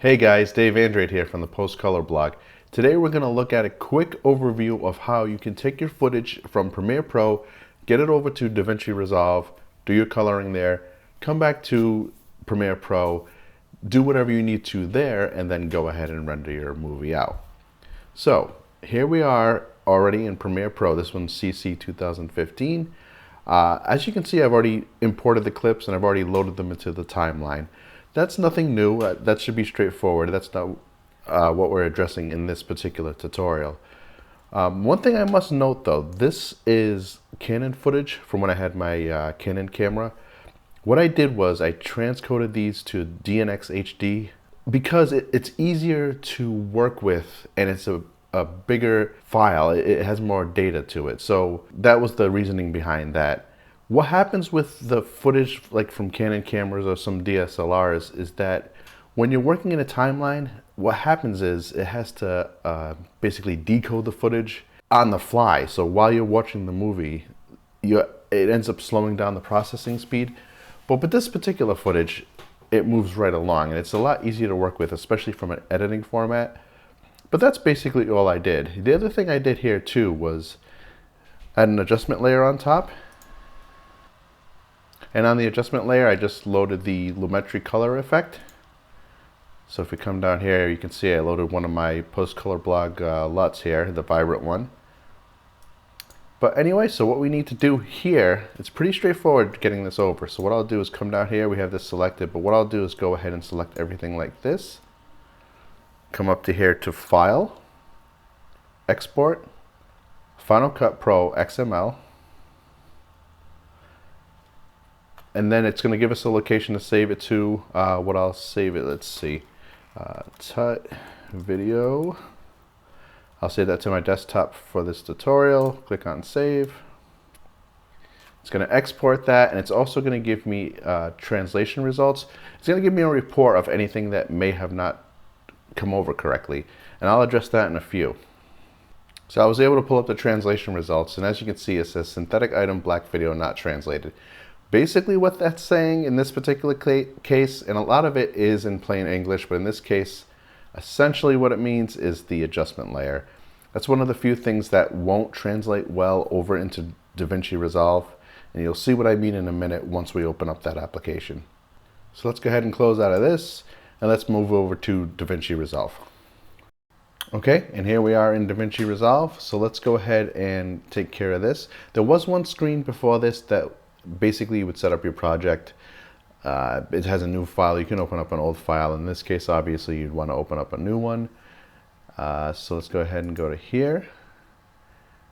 Hey guys, Dave Andrade here from the Post Color blog. Today we're going to look at a quick overview of how you can take your footage from Premiere Pro, get it over to Davinci Resolve, do your coloring there, come back to Premiere Pro, do whatever you need to there, and then go ahead and render your movie out. So here we are already in Premiere Pro. This one's CC 2015. As you can see, I've already imported the clips and I've already loaded them into the timeline. That's nothing new. That should be straightforward. That's not what we're addressing in this particular tutorial. One thing I must note though, this is Canon footage from when I had my Canon camera. What I did was I transcoded these to DNx HD because it's easier to work with and it's a bigger file. It has more data to it. So that was the reasoning behind that. What happens with the footage like from Canon cameras or some DSLRs is that when you're working in a timeline, what happens is it has to basically decode the footage on the fly. So while you're watching the movie, it ends up slowing down the processing speed. But with this particular footage, it moves right along and it's a lot easier to work with, especially from an editing format. But that's basically all I did. The other thing I did here too was add an adjustment layer on top. And on the adjustment layer, I just loaded the Lumetri color effect. So if we come down here, you can see I loaded one of my Post Color blog LUTs here, the vibrant one. But anyway, so what we need to do here, it's pretty straightforward getting this over. So what I'll do is come down here, we have this selected, but what I'll do is go ahead and select everything like this. Come up to here to File, Export, Final Cut Pro XML. And then it's going to give us a location to save it to. What I'll save it, let's see, tut video. I'll save that to my desktop for this tutorial. Click on save. It's going to export that, and it's also going to give me translation results. It's going to give me a report of anything that may have not come over correctly, and I'll address that in a few. So I was able to pull up the translation results, and as you can see, it says synthetic item black video not translated. Basically what that's saying in this particular case, and a lot of it is in plain English, but in this case, essentially what it means is the adjustment layer. That's one of the few things that won't translate well over into Davinci Resolve, and you'll see what I mean in a minute once we open up that application. So let's go ahead and close out of this, and let's move over to Davinci Resolve. Okay, and here we are in Davinci Resolve, so let's go ahead and take care of this. There was one screen before this that basically you would set up your project. It has a new file. You can open up an old file. In this case, obviously, you'd want to open up a new one. So let's go ahead and go to here.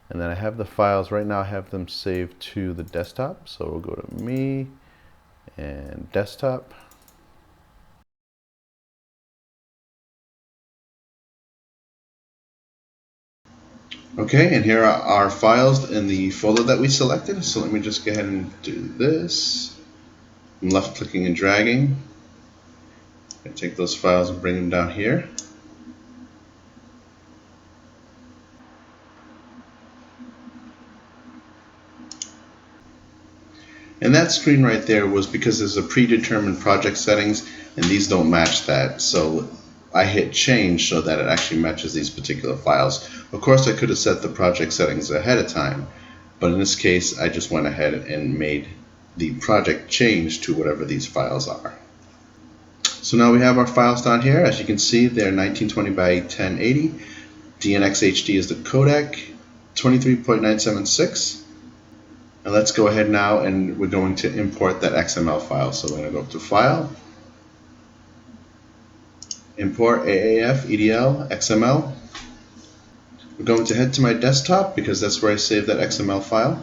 And then I have the files. Right now, I have them saved to the desktop. So we'll go to Me and Desktop. Okay, and here are our files in the folder that we selected. So let me just go ahead and do this. I'm left clicking and dragging. I take those files and bring them down here. And that screen right there was because there's a predetermined project settings and these don't match that. So I hit change so that it actually matches these particular files. Of course, I could have set the project settings ahead of time, but in this case, I just went ahead and made the project change to whatever these files are. So now we have our files down here. As you can see, they're 1920 by 1080. DNx HD is the codec, 23.976. And let's go ahead now and we're going to import that XML file. So we're going to go up to File, Import AAF EDL XML. We're going to head to my desktop because that's where I saved that XML file.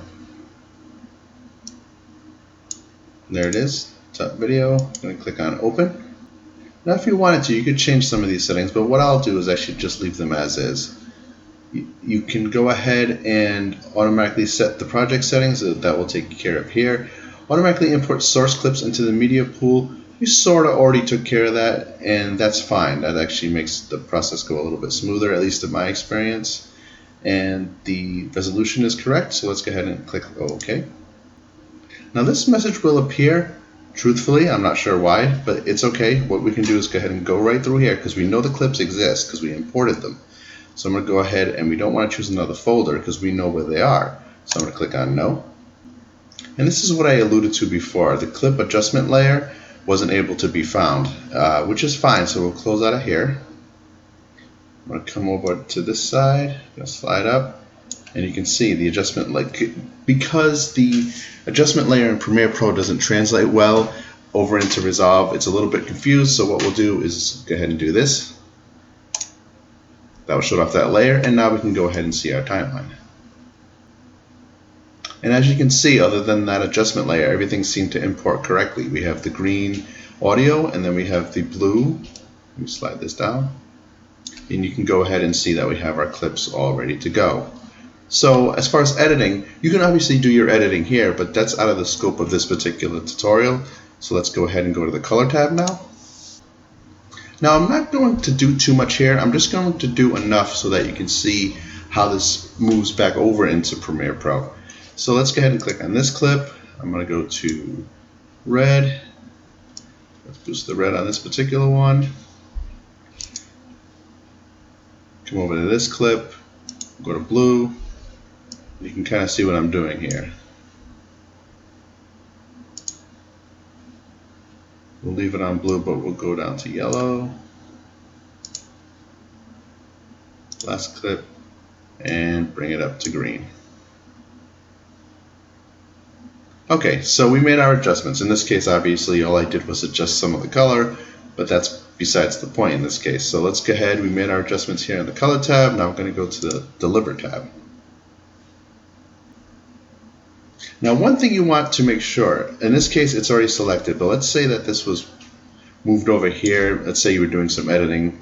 There it is, top video. I'm going to click on Open. Now if you wanted to, you could change some of these settings, but what I'll do is actually just leave them as is. You can go ahead and automatically set the project settings. That will take care of here. Automatically import source clips into the media pool. You sort of already took care of that, and that's fine. That actually makes the process go a little bit smoother, at least in my experience. And the resolution is correct, so let's go ahead and click OK. Now this message will appear Truthfully, I'm not sure why, but it's okay. What we can do is go ahead and go right through here because we know the clips exist because we imported them. So I'm going to go ahead, and we don't want to choose another folder because we know where they are. So I'm going to click on No. And this is what I alluded to before. The clip adjustment layer wasn't able to be found, which is fine. So we'll close out of here. I'm going to come over to this side, I'm going to slide up, and you can see the adjustment, because the adjustment layer in Premiere Pro doesn't translate well over into Resolve, it's a little bit confused. So what we'll do is go ahead and do this. That will shut off that layer, and now we can go ahead and see our timeline. And as you can see, other than that adjustment layer, everything seemed to import correctly. We have the green audio, and then we have the blue. Let me slide this down. And you can go ahead and see that we have our clips all ready to go. So as far as editing, you can obviously do your editing here, but that's out of the scope of this particular tutorial. So let's go ahead and go to the color tab now. Now I'm not going to do too much here. I'm just going to do enough so that you can see how this moves back over into Premiere Pro. So let's go ahead and click on this clip. I'm going to go to red. Let's boost the red on this particular one. Come over to this clip, go to blue. You can kind of see what I'm doing here. We'll leave it on blue, but we'll go down to yellow. Last clip, and bring it up to green. Okay, so we made our adjustments. In this case, obviously, all I did was adjust some of the color, but that's besides the point in this case. So let's go ahead. We made our adjustments here in the color tab. Now we're going to go to the deliver tab. Now, one thing you want to make sure, in this case, it's already selected, but let's say that this was moved over here. Let's say you were doing some editing.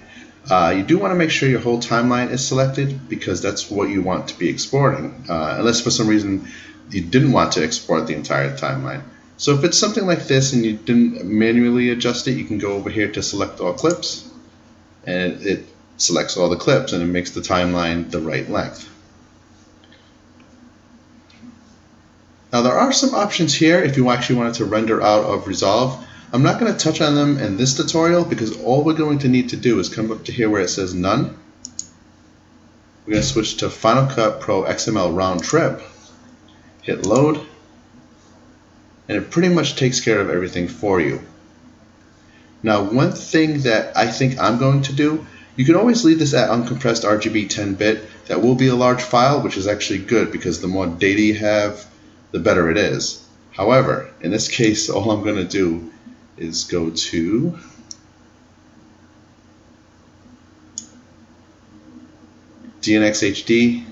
You do want to make sure your whole timeline is selected because that's what you want to be exporting, unless for some reason you didn't want to export the entire timeline. So if it's something like this and you didn't manually adjust it, you can go over here to select all clips, and it selects all the clips and it makes the timeline the right length. Now there are some options here if you actually wanted to render out of Resolve. I'm not going to touch on them in this tutorial because all we're going to need to do is come up to here where it says None. We're going to switch to Final Cut Pro XML Round Trip. Hit Load. And it pretty much takes care of everything for you. Now, one thing that I think I'm going to do, you can always leave this at uncompressed RGB 10-bit. That will be a large file, which is actually good because the more data you have, the better it is. However, in this case, all I'm going to do is go to DNX HD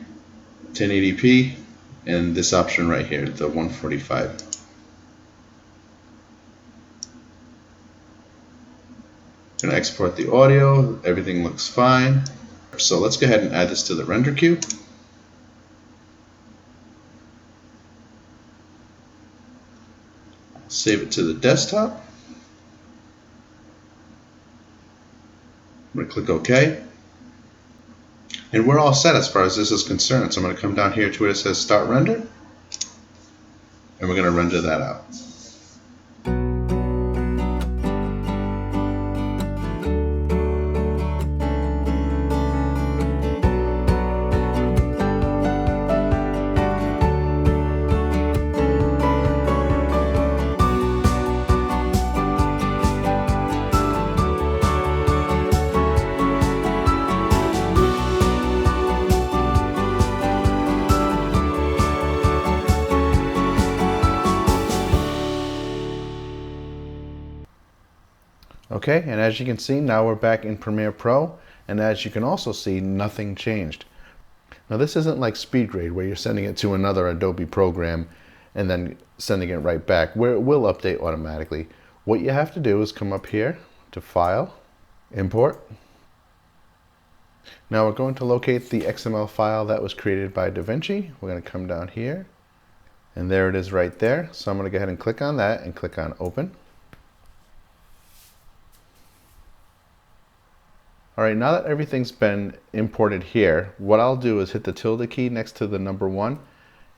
1080p and this option right here, the 145. I'm going to export the audio. Everything looks fine. So let's go ahead and add this to the render queue. Save it to the desktop. I'm going to click OK. And we're all set as far as this is concerned. So I'm going to come down here to where it says Start Render. And we're going to render that out. Okay, and as you can see, now we're back in Premiere Pro, and as you can also see, nothing changed. Now this isn't like SpeedGrade where you're sending it to another Adobe program and then sending it right back, where it will update automatically. What you have to do is come up here to File, Import. Now we're going to locate the XML file that was created by Davinci. We're going to come down here, and there it is right there. So I'm going to go ahead and click on that and click on Open. All right, now that everything's been imported here, what I'll do is hit the tilde key next to the number 1.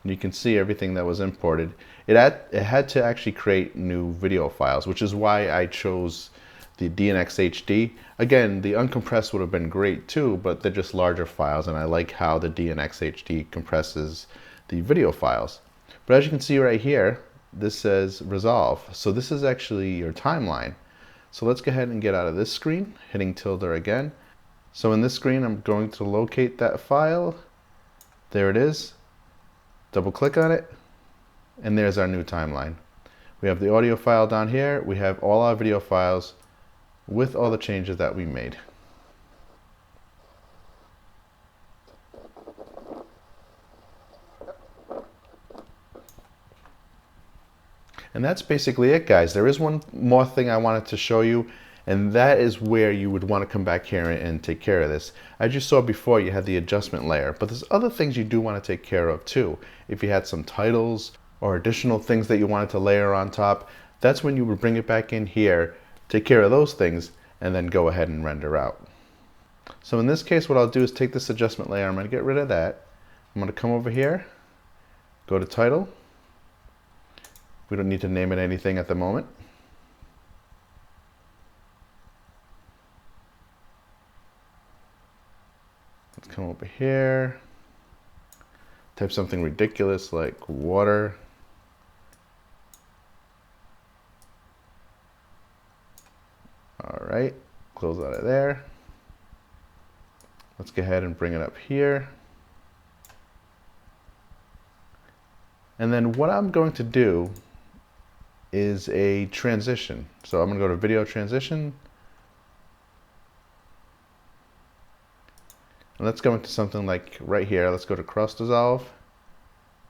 and you can see everything that was imported. It had to actually create new video files, which is why I chose the DNX HD. Again, the uncompressed would have been great too, but they're just larger files, and I like how the DNX HD compresses the video files. But as you can see right here, this says Resolve. So this is actually your timeline. So let's go ahead and get out of this screen, hitting tilde again. So in this screen, I'm going to locate that file. There it is. Double click on it, and there's our new timeline. We have the audio file down here. We have all our video files with all the changes that we made. And that's basically it, guys. There is one more thing I wanted to show you, and that is where you would want to come back here and take care of this. As you saw before, you had the adjustment layer, but there's other things you do want to take care of too. If you had some titles or additional things that you wanted to layer on top, that's when you would bring it back in here, take care of those things, and then go ahead and render out. So in this case, what I'll do is take this adjustment layer. I'm going to get rid of that. I'm going to come over here, go to title. We don't need to name it anything at the moment. Let's come over here, type something ridiculous like water. All right, close out of there. Let's go ahead and bring it up here. And then what I'm going to do is a transition. So I'm going to go to video transition. And let's go into something like right here. Let's go to cross dissolve,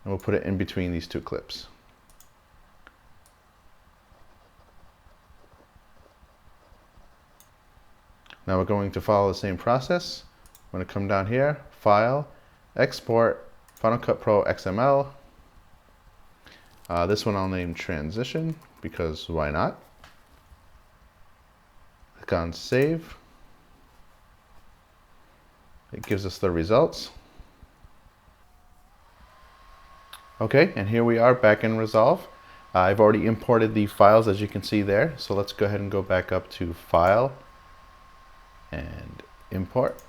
and we'll put it in between these two clips. Now we're going to follow the same process. I'm going to come down here, File, Export, Final Cut Pro XML. This one I'll name Transition, because why not? Click on Save. It gives us the results. Okay, and here we are back in Resolve. I've already imported the files, as you can see there. So let's go ahead and go back up to File and Import.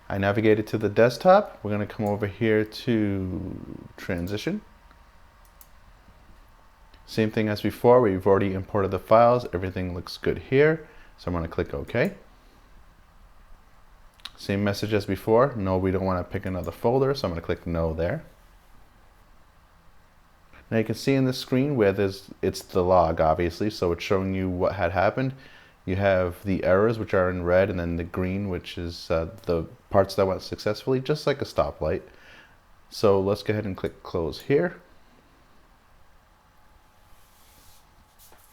I navigated to the desktop. We're going to come over here to Transition. Same thing as before. We've already imported the files. Everything looks good here. So I'm going to click OK. Same message as before. No, we don't want to pick another folder. So I'm going to click No there. Now you can see in this screen where it's the log, obviously. So it's showing you what had happened. You have the errors, which are in red, and then the green, which is the parts that went successfully, just like a stoplight. So let's go ahead and click close here.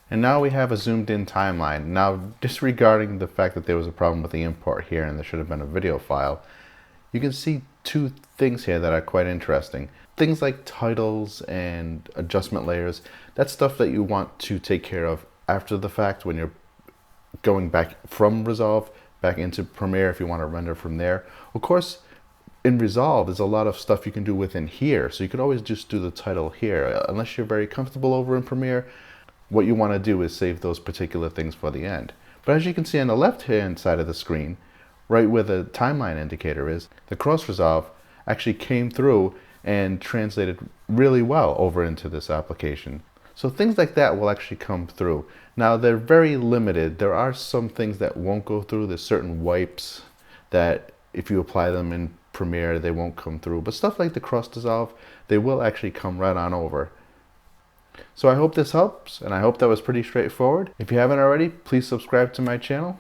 And now we have a zoomed in timeline. Now, disregarding the fact that there was a problem with the import here and there should have been a video file, you can see two things here that are quite interesting. Things like titles and adjustment layers, that's stuff that you want to take care of after the fact when you're going back from Resolve back into Premiere if you want to render from there. Of course, in Resolve, there's a lot of stuff you can do within here. So you can always just do the title here. Unless you're very comfortable over in Premiere, what you want to do is save those particular things for the end. But as you can see on the left-hand side of the screen, right where the timeline indicator is, the cross resolve actually came through and translated really well over into this application. So things like that will actually come through. Now they're very limited. There are some things that won't go through. There's certain wipes that if you apply them in Premiere, they won't come through. But stuff like the cross dissolve, they will actually come right on over. So I hope this helps, and I hope that was pretty straightforward. If you haven't already, please subscribe to my channel,